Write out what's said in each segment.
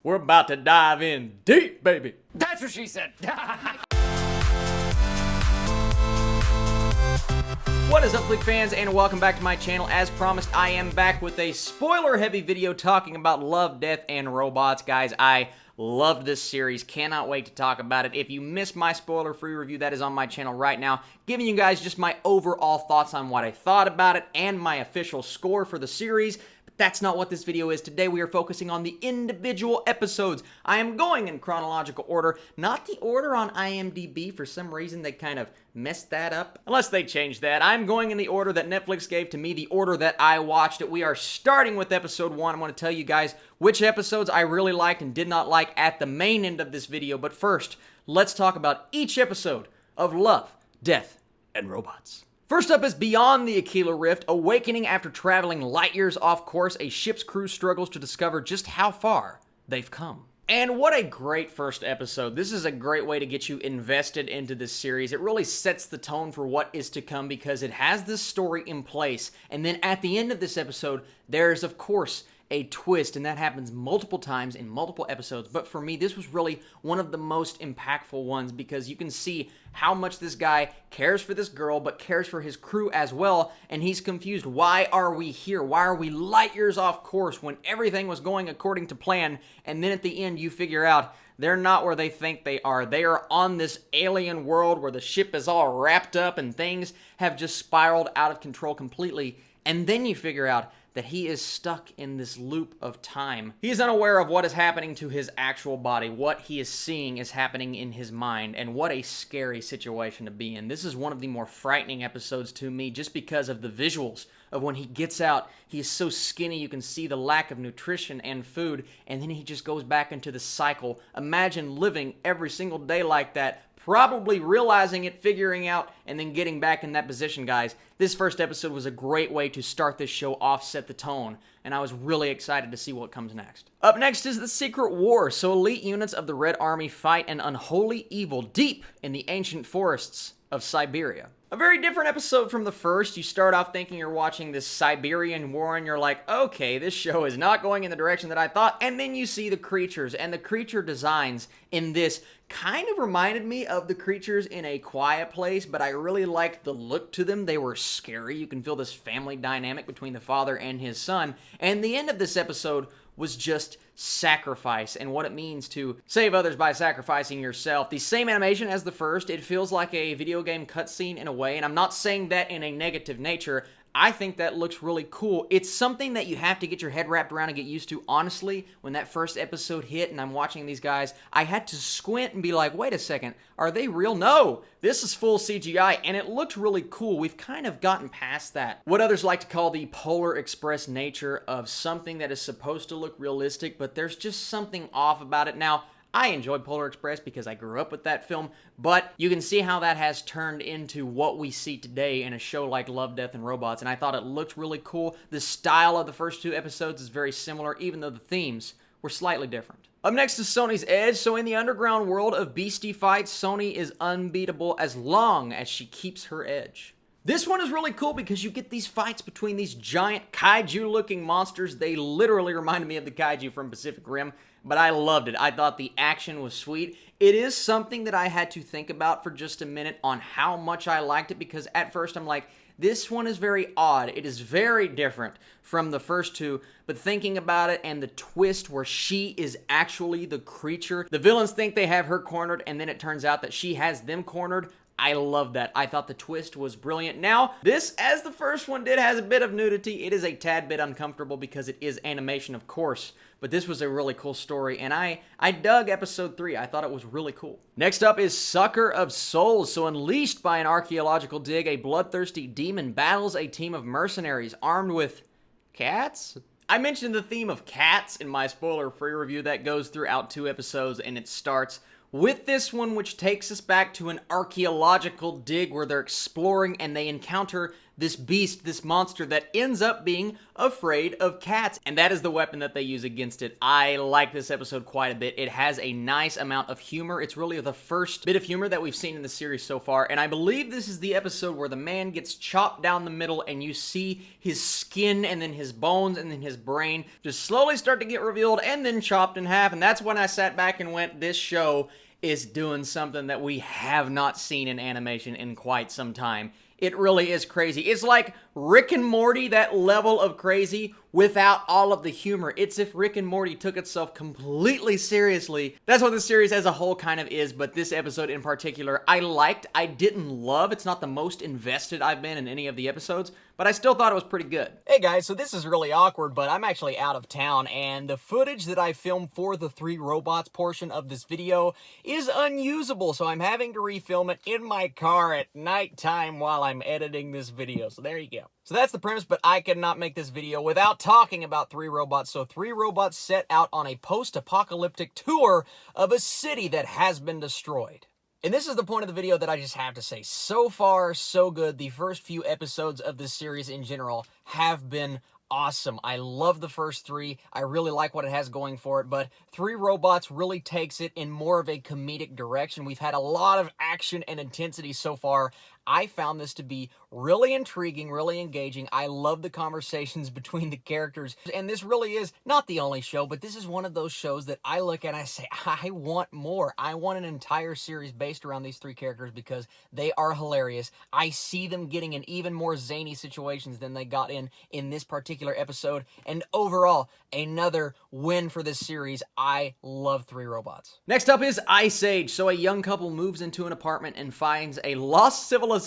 We're about to dive in deep, baby. That's what she said. What is up, Flick fans, and welcome back to my channel. As promised, I am back with a spoiler-heavy video talking about Love, Death, and Robots. Guys, I loved this series. Cannot wait to talk about it. If you missed my spoiler-free review, that is on my channel right now, giving you guys just my overall thoughts on what I thought about it and my official score for the series. That's not what this video is. Today we are focusing on the individual episodes. I am going in chronological order, not the order on IMDb. For some reason they kind of messed that up. Unless they changed that. I'm going in the order that Netflix gave to me, the order that I watched it. We are starting with episode 1. I'm going to tell you guys which episodes I really liked and did not like at the main end of this video. But first, let's talk about each episode of Love, Death, and Robots. First up is Beyond the Aquila Rift. Awakening after traveling light years off course, a ship's crew struggles to discover just how far they've come. And what a great first episode. This is a great way to get you invested into this series. It really sets the tone for what is to come because it has this story in place. And then at the end of this episode, there's, of course, a twist, and that happens multiple times in multiple episodes. But for me, this was really one of the most impactful ones because you can see how much this guy cares for this girl, but cares for his crew as well, and he's confused. Why are we here? Why are we light years off course when everything was going according to plan? And then at the end, you figure out they're not where they think they are. They are on this alien world where the ship is all wrapped up and things have just spiraled out of control completely. And then you figure out that he is stuck in this loop of time. He is unaware of what is happening to his actual body. What he is seeing is happening in his mind, and what a scary situation to be in. This is one of the more frightening episodes to me just because of the visuals of when he gets out. He is so skinny, you can see the lack of nutrition and food, and then he just goes back into the cycle. Imagine living every single day like that, probably realizing it, figuring out, and then getting back in that position, guys. This first episode was a great way to start this show off, set the tone, and I was really excited to see what comes next. Up next is The Secret War. So elite units of the Red Army fight an unholy evil deep in the ancient forests of Siberia. A very different episode from the first. You start off thinking you're watching this Siberian war and you're like, okay, this show is not going in the direction that I thought. And then you see the creatures, and the creature designs in this kind of reminded me of the creatures in A Quiet Place, but I really liked the look to them. They were scary. You can feel this family dynamic between the father and his son. And the end of this episode was just sacrifice and what it means to save others by sacrificing yourself. The same animation as the first. It feels like a video game cutscene in a way, and I'm not saying that in a negative nature. I think that looks really cool. It's something that you have to get your head wrapped around and get used to. Honestly, when that first episode hit and I'm watching these guys, I had to squint and be like, wait a second, are they real? No, this is full CGI, and it looked really cool. We've kind of gotten past that. What others like to call the Polar Express nature of something that is supposed to look realistic, but there's just something off about it. Now, I enjoyed Polar Express because I grew up with that film, but you can see how that has turned into what we see today in a show like Love, Death, and Robots, and I thought it looked really cool. The style of the first two episodes is very similar, even though the themes were slightly different. Up next is Sonnie's Edge. So in the underground world of beastie fights, Sonnie is unbeatable as long as she keeps her edge. This one is really cool because you get these fights between these giant kaiju-looking monsters. They literally reminded me of the kaiju from Pacific Rim, but I loved it. I thought the action was sweet. It is something that I had to think about for just a minute on how much I liked it, because at first I'm like, this one is very odd. It is very different from the first two, but thinking about it and the twist where she is actually the creature, the villains think they have her cornered, and then it turns out that she has them cornered. I love that. I thought the twist was brilliant. Now, this, as the first one did, has a bit of nudity. It is a tad bit uncomfortable because it is animation, of course, but this was a really cool story, and I dug episode 3. I thought it was really cool. Next up is Sucker of Souls. So unleashed by an archaeological dig, a bloodthirsty demon battles a team of mercenaries armed with cats? I mentioned the theme of cats in my spoiler-free review that goes throughout 2 episodes, and it starts with this one, which takes us back to an archaeological dig where they're exploring and they encounter this beast, this monster that ends up being afraid of cats. And that is the weapon that they use against it. I like this episode quite a bit. It has a nice amount of humor. It's really the first bit of humor that we've seen in the series so far. And I believe this is the episode where the man gets chopped down the middle and you see his skin and then his bones and then his brain just slowly start to get revealed and then chopped in half. And that's when I sat back and went, this show is doing something that we have not seen in animation in quite some time. It really is crazy. It's like Rick and Morty, that level of crazy, without all of the humor. It's if Rick and Morty took itself completely seriously. That's what the series as a whole kind of is, but this episode in particular, I liked. I didn't love. It's not the most invested I've been in any of the episodes, but I still thought it was pretty good. Hey guys, so this is really awkward, but I'm actually out of town, and the footage that I filmed for the 3 robots portion of this video is unusable, so I'm having to refilm it in my car at nighttime while I'm editing this video. So there you go. So that's the premise, but I could not make this video without talking about 3 robots. So 3 robots set out on a post-apocalyptic tour of a city that has been destroyed. And this is the point of the video that I just have to say, so far, so good. The first few episodes of this series in general have been awesome. I love the first 3. I really like what it has going for it, but 3 Robots really takes it in more of a comedic direction. We've had a lot of action and intensity so far. I found this to be really intriguing, really engaging. I love the conversations between the characters, and this really is not the only show, but this is one of those shows that I look at and I say, I want more. I want an entire series based around these 3 characters because they are hilarious. I see them getting in even more zany situations than they got in this particular episode, and overall, another win for this series. I love 3 Robots. Next up is Ice Age. So a young couple moves into an apartment and finds a lost civilization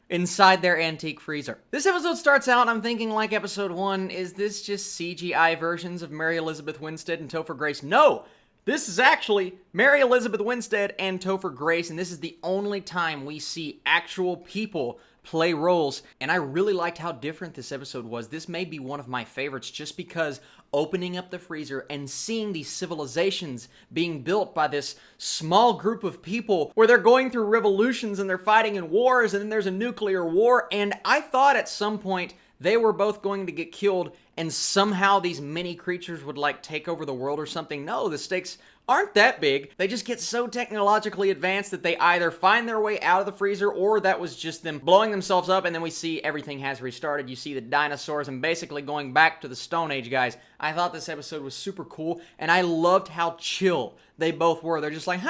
inside their antique freezer. This episode starts out, I'm thinking like episode 1, is this just CGI versions of Mary Elizabeth Winstead and Topher Grace? No! This is actually Mary Elizabeth Winstead and Topher Grace, and this is the only time we see actual people play roles, and I really liked how different this episode was. This may be one of my favorites just because opening up the freezer and seeing these civilizations being built by this small group of people where they're going through revolutions and they're fighting in wars, and then there's a nuclear war, and I thought at some point they were both going to get killed and somehow these mini creatures would like take over the world or something. No, the stakes aren't that big. They just get so technologically advanced that they either find their way out of the freezer or that was just them blowing themselves up, and then we see everything has restarted. You see the dinosaurs and basically going back to the Stone Age, guys. I thought this episode was super cool, and I loved how chill they both were. They're just like,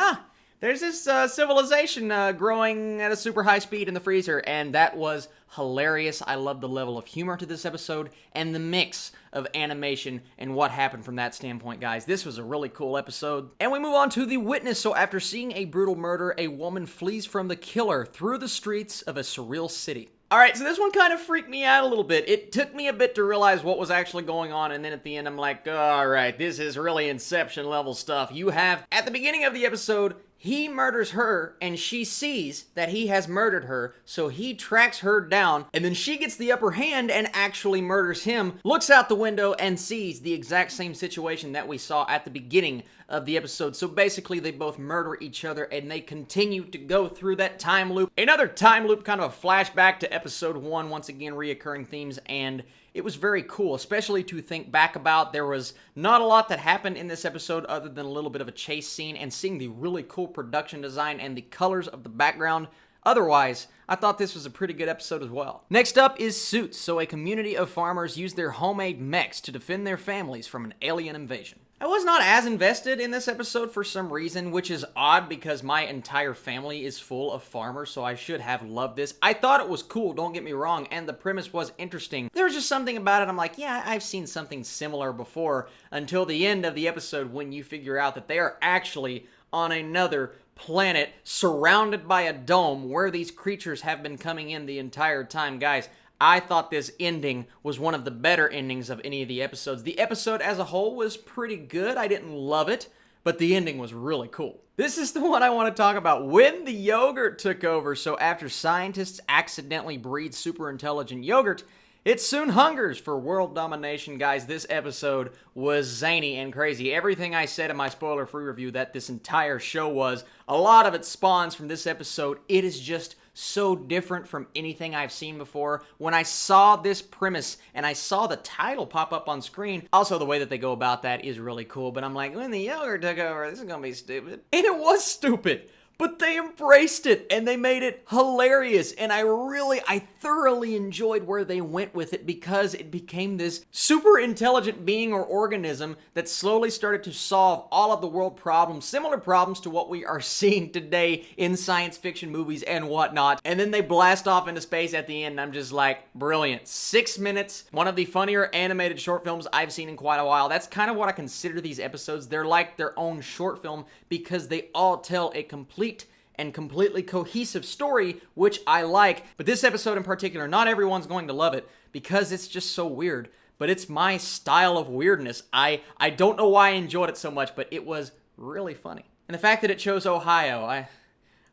there's this civilization growing at a super high speed in the freezer, and that was hilarious. I love the level of humor to this episode and the mix of animation and what happened from that standpoint, guys. This was a really cool episode. And we move on to The Witness. So after seeing a brutal murder, a woman flees from the killer through the streets of a surreal city. Alright, so this one kind of freaked me out a little bit. It took me a bit to realize what was actually going on, and then at the end I'm like, alright, this is really Inception level stuff. You have, at the beginning of the episode, he murders her, and she sees that he has murdered her, so he tracks her down, and then she gets the upper hand and actually murders him, looks out the window, and sees the exact same situation that we saw at the beginning of the episode. So basically, they both murder each other, and they continue to go through that time loop. Another time loop, kind of a flashback to episode 1, once again, reoccurring themes, and it was very cool, especially to think back about. There was not a lot that happened in this episode other than a little bit of a chase scene and seeing the really cool production design and the colors of the background. Otherwise, I thought this was a pretty good episode as well. Next up is Suits. So a community of farmers use their homemade mechs to defend their families from an alien invasion. I was not as invested in this episode for some reason, which is odd because my entire family is full of farmers, so I should have loved this. I thought it was cool, don't get me wrong, and the premise was interesting. There was just something about it, I'm like, yeah, I've seen something similar before, until the end of the episode when you figure out that they are actually on another planet surrounded by a dome where these creatures have been coming in the entire time. Guys, I thought this ending was one of the better endings of any of the episodes. The episode as a whole was pretty good. I didn't love it, but the ending was really cool. This is the one I want to talk about. When the yogurt took over. So after scientists accidentally breed super intelligent yogurt, it soon hungers for world domination, guys. This episode was zany and crazy. Everything I said in my spoiler-free review that this entire show was, a lot of it spawns from this episode. It is just so different from anything I've seen before. When I saw this premise and I saw the title pop up on screen, also the way that they go about that is really cool, but I'm like, when the yogurt took over, this is gonna be stupid. And it was stupid. But they embraced it, and they made it hilarious, and I thoroughly enjoyed where they went with it because it became this super intelligent being or organism that slowly started to solve all of the world problems, similar problems to what we are seeing today in science fiction movies and whatnot, and then they blast off into space at the end, and I'm just like, brilliant. 6 minutes, one of the funnier animated short films I've seen in quite a while. That's kind of what I consider these episodes. They're like their own short film because they all tell a complete and completely cohesive story, which I like. But this episode in particular, not everyone's going to love it because it's just so weird, but it's my style of weirdness. I don't know why I enjoyed it so much, but it was really funny. And the fact that it chose Ohio,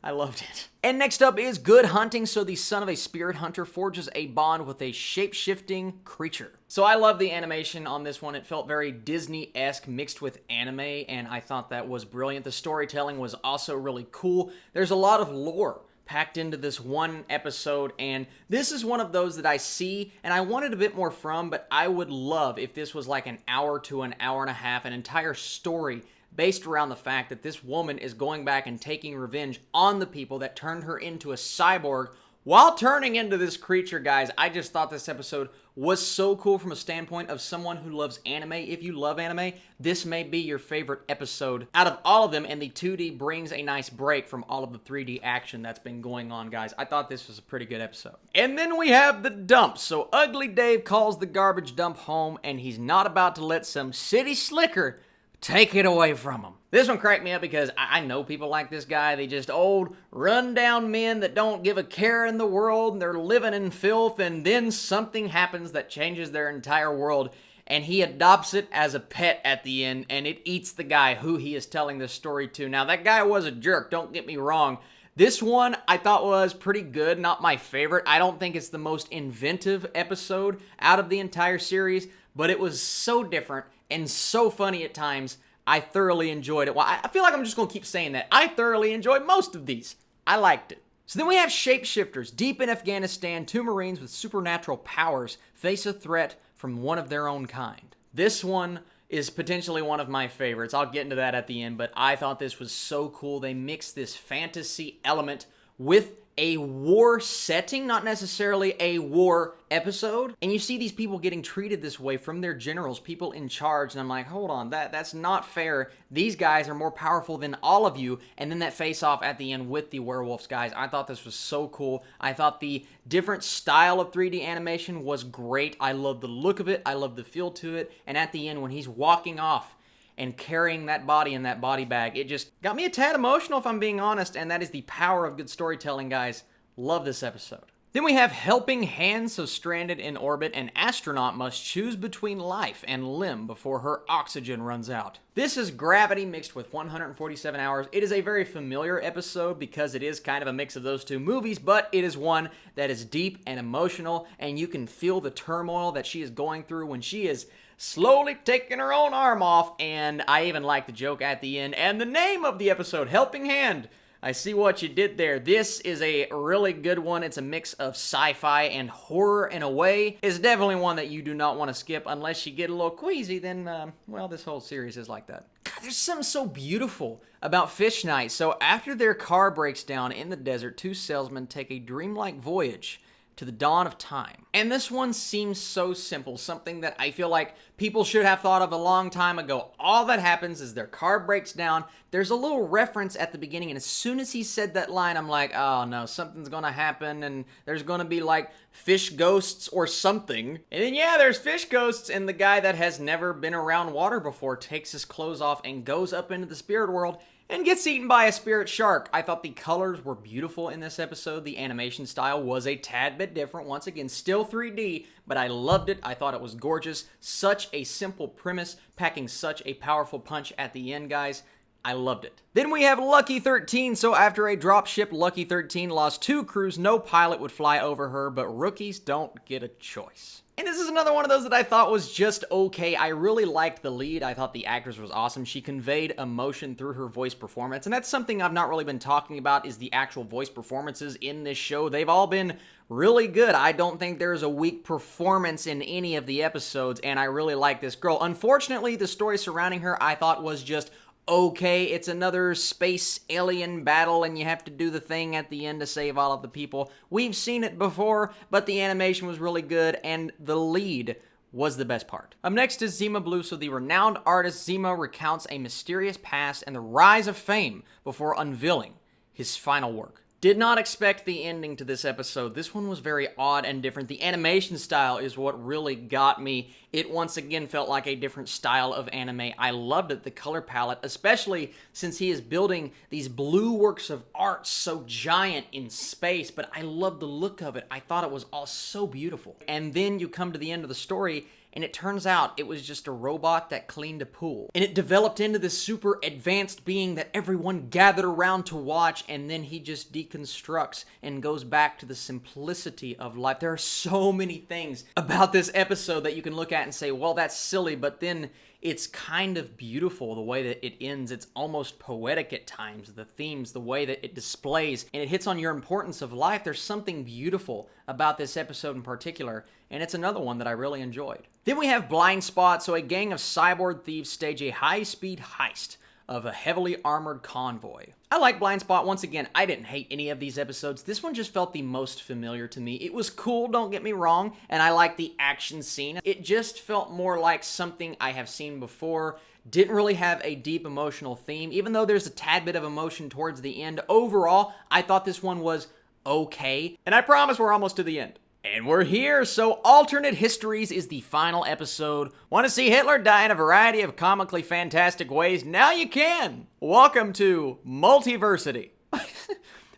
I loved it. And next up is Good Hunting. So the son of a spirit hunter forges a bond with a shape-shifting creature. So I love the animation on this one. It felt very Disney-esque mixed with anime, and I thought that was brilliant. The storytelling was also really cool. There's a lot of lore packed into this one episode, and this is one of those that I see and I wanted a bit more from, but I would love if this was like an hour to an hour and a half, an entire story based around the fact that this woman is going back and taking revenge on the people that turned her into a cyborg while turning into this creature, guys. I just thought this episode was so cool from a standpoint of someone who loves anime. If you love anime, this may be your favorite episode out of all of them, and the 2D brings a nice break from all of the 3D action that's been going on, guys. I thought this was a pretty good episode. And then we have the dump. So Ugly Dave calls the garbage dump home, and he's not about to let some city slicker take it away from him. This one cracked me up because I know people like this guy. They just old, run-down men that don't give a care in the world, and they're living in filth, and then something happens that changes their entire world, and he adopts it as a pet at the end, and it eats the guy who he is telling this story to. Now, that guy was a jerk, don't get me wrong. This one I thought was pretty good, not my favorite. I don't think it's the most inventive episode out of the entire series, but it was so different and so funny at times. I thoroughly enjoyed it. Well, I feel like I'm just going to keep saying that. I thoroughly enjoyed most of these. I liked it. So then we have shapeshifters. Deep in Afghanistan, 2 Marines with supernatural powers face a threat from one of their own kind. This one is potentially one of my favorites. I'll get into that at the end, but I thought this was so cool. They mixed this fantasy element with a war setting, not necessarily a war episode. And you see these people getting treated this way from their generals, people in charge, and I'm like, hold on, that's not fair. These guys are more powerful than all of you. And then that face-off at the end with the werewolves, guys. I thought this was so cool. I thought the different style of 3D animation was great. I love the look of it. I love the feel to it. And at the end, when he's walking off and carrying that body in that body bag, it just got me a tad emotional, if I'm being honest, and that is the power of good storytelling, guys. Love this episode. Then we have Helping Hand. So stranded in orbit, an astronaut must choose between life and limb before her oxygen runs out. This is Gravity mixed with 147 Hours. It is a very familiar episode because it is kind of a mix of those two movies, but it is one that is deep and emotional, and you can feel the turmoil that she is going through when she is slowly taking her own arm off, and I even like the joke at the end. And the name of the episode, Helping Hand. I see what you did there. This is a really good one. It's a mix of sci-fi and horror in a way. It's definitely one that you do not want to skip unless you get a little queasy. Then, well, this whole series is like that. God, there's something so beautiful about Fish Night. So after their car breaks down in the desert, 2 salesmen take a dreamlike voyage to the dawn of time. And this one seems so simple, something that I feel like people should have thought of a long time ago. All that happens is their car breaks down. There's a little reference at the beginning, and as soon as he said that line, I'm like, oh no, something's gonna happen, and there's gonna be like fish ghosts or something. And then yeah, there's fish ghosts, and the guy that has never been around water before takes his clothes off and goes up into the spirit world and gets eaten by a spirit shark. I thought the colors were beautiful in this episode. The animation style was a tad bit different. Once again, still 3D, but I loved it. I thought it was gorgeous. Such a simple premise, packing such a powerful punch at the end, guys. I loved it. Then we have Lucky 13. So after a dropship, Lucky 13 lost 2 crews. No pilot would fly over her, but rookies don't get a choice. And this is another one of those that I thought was just okay. I really liked the lead. I thought the actress was awesome. She conveyed emotion through her voice performance, and that's something I've not really been talking about is the actual voice performances in this show. They've all been really good. I don't think there's a weak performance in any of the episodes, and I really like this girl. Unfortunately, the story surrounding her I thought was just okay. It's another space alien battle, and you have to do the thing at the end to save all of the people. We've seen it before, but the animation was really good, and the lead was the best part. Up next is Zima Blue. So the renowned artist Zima recounts a mysterious past and the rise of fame before unveiling his final work. Did not expect the ending to this episode. This one was very odd and different. The animation style is what really got me. It once again felt like a different style of anime. I loved it, the color palette, especially since he is building these blue works of art so giant in space, but I loved the look of it. I thought it was all so beautiful. And then you come to the end of the story, and it turns out it was just a robot that cleaned a pool. And it developed into this super advanced being that everyone gathered around to watch, and then he just deconstructs and goes back to the simplicity of life. There are so many things about this episode that you can look at and say, well, that's silly, but then it's kind of beautiful the way that it ends. It's almost poetic at times. The themes, the way that it displays, and it hits on your importance of life. There's something beautiful about this episode in particular, and it's another one that I really enjoyed. Then we have Blind Spot. So a gang of cyborg thieves stage a high-speed heist of a heavily armored convoy. I like Blind Spot. Once again, I didn't hate any of these episodes. This one just felt the most familiar to me. It was cool, don't get me wrong, and I liked the action scene. It just felt more like something I have seen before. Didn't really have a deep emotional theme, even though there's a tad bit of emotion towards the end. Overall, I thought this one was okay, and I promise we're almost to the end. And we're here, so Alternate Histories is the final episode. Want to see Hitler die in a variety of comically fantastic ways? Now you can! Welcome to Multiversity.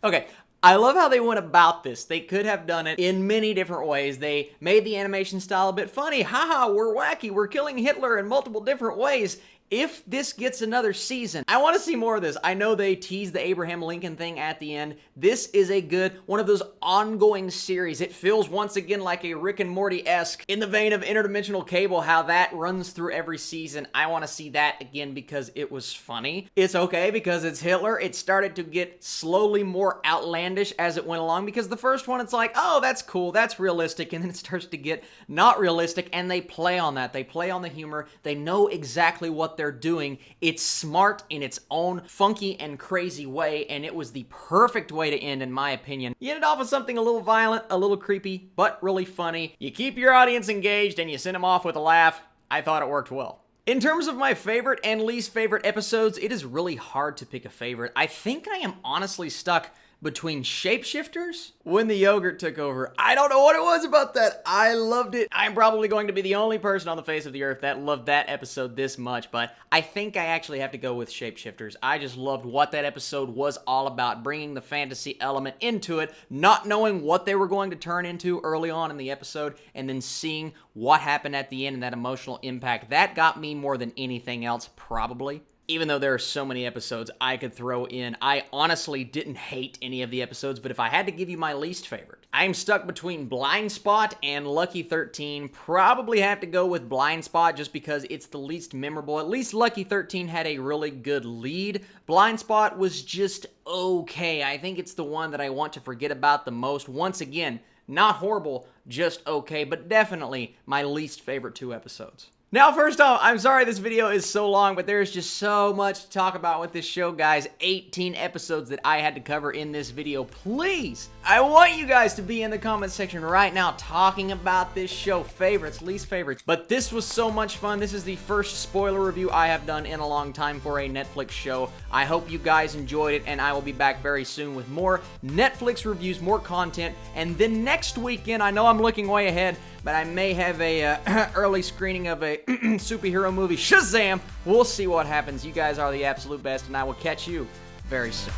Okay, I love how they went about this. They could have done it in many different ways. They made the animation style a bit funny. Haha, we're wacky, we're killing Hitler in multiple different ways. If this gets another season, I want to see more of this. I know they teased the Abraham Lincoln thing at the end. This is a good, one of those ongoing series. It feels once again like a Rick and Morty-esque in the vein of Interdimensional Cable, how that runs through every season. I want to see that again because it was funny. It's okay because it's Hitler. It started to get slowly more outlandish as it went along because the first one, it's like, oh, that's cool, that's realistic, and then it starts to get not realistic, and they play on that. They play on the humor. They know exactly what they're doing. It's smart in its own funky and crazy way, and it was the perfect way to end, in my opinion. You ended off with something a little violent, a little creepy, but really funny. You keep your audience engaged, and you send them off with a laugh. I thought it worked well. In terms of my favorite and least favorite episodes, it is really hard to pick a favorite. I think I am honestly stuck between Shapeshifters when the yogurt took over. I don't know what it was about that. I loved it. I'm probably going to be the only person on the face of the earth that loved that episode this much, but I think I actually have to go with Shapeshifters. I just loved what that episode was all about, bringing the fantasy element into it, not knowing what they were going to turn into early on in the episode, and then seeing what happened at the end and that emotional impact. That got me more than anything else, probably. Even though there are so many episodes I could throw in, I honestly didn't hate any of the episodes, but if I had to give you my least favorite, I'm stuck between Blind Spot and Lucky 13. Probably have to go with Blind Spot just because it's the least memorable. At least Lucky 13 had a really good lead. Blind Spot was just okay. I think it's the one that I want to forget about the most. Once again, not horrible, just okay, but definitely my least favorite 2 episodes. Now, first off, I'm sorry this video is so long, but there's just so much to talk about with this show, guys. 18 episodes that I had to cover in this video. Please, I want you guys to be in the comment section right now talking about this show, favorites, least favorites. But this was so much fun. This is the first spoiler review I have done in a long time for a Netflix show. I hope you guys enjoyed it, and I will be back very soon with more Netflix reviews, more content, and then next weekend, I know I'm looking way ahead, but I may have a early screening of a superhero movie, Shazam! We'll see what happens. You guys are the absolute best, and I will catch you very soon.